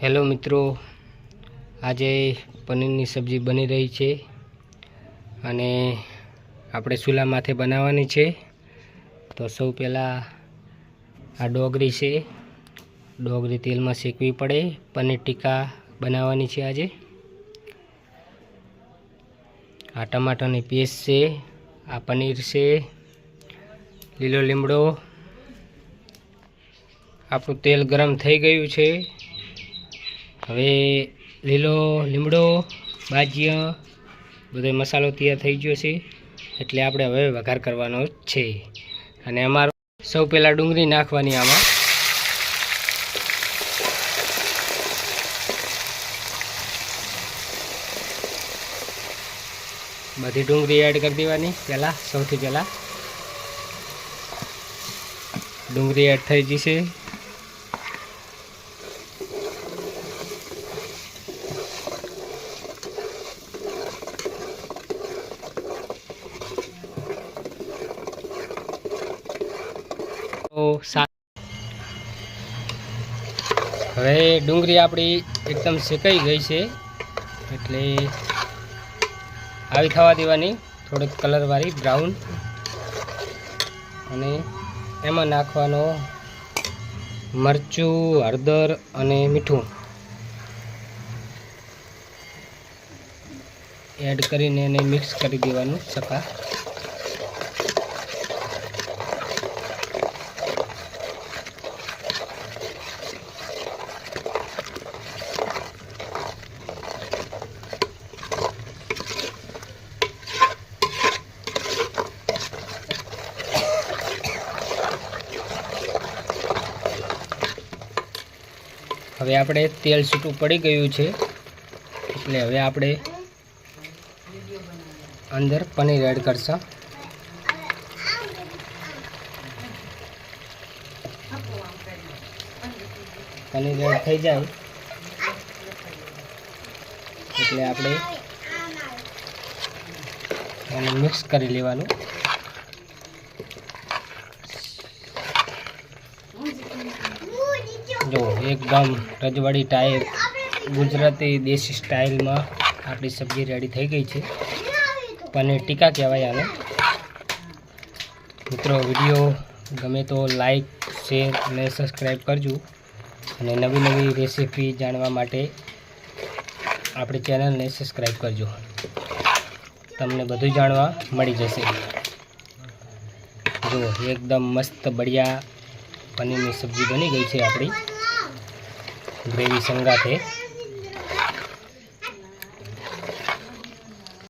Hello मित्रों, आज पनीर सब्जी बनी रही है अने आपणे चूला माथे बनावानी छे। तो सौ पहला आ डोगरी है, डोगरी तेल में शेकवी पड़े। पनीर टीका बनावानी छे आज। आ टमाटरनी पेस्ट से, आ पनीर से, लीलो લીમડો। आपणुं तेल गरम थई गयुं छे। हवे लीलो લીમડો, बाजिया बधो मसालो तैयार थई गयो छे, एटले आपणे हवे वघार करवानो छे। अने अमारो सौ पहला डूंगरी नाखवानी। आमां बधी डूंगरी एड कर देवानी। पहला सौथी पहला डूंगरी एड थई जशे। हवे डूंगरी आपणी एकदम शेकाई गई है, एटले आवी थवा देवानी, थोड़ी कलर वाली ब्राउन। अने एमां नाखवानो मरचू, हळदर अने मीठुं एड करीने एने मिक्स करी देवानुं सका। हवे आपणे तेल छूटू पड़ी गयुं छे, एटले हवे आपणे अंदर पनीर एड करशा। पनीर एड थई जाय एटले आपणे एने मिक्स करी लेवानुं। जो एकदम रजवाड़ी टाइप गुजराती देशी स्टाइल में आपणी सब्जी रेडी थई गई है। पनीर टीका कहेवाय आने। मित्रों, विडियो गमे तो लाइक, शेर और सब्सक्राइब करजो। अने नवी नवी रेसिपी जाणवा माटे आपणी चेनल ने सब्सक्राइब करजो। तमने बधुं जाणवा मळी जशे। जो एकदम मस्त बढ़िया पनीर की सब्जी बनी गई है आपणी ग्रेवी संगाथे।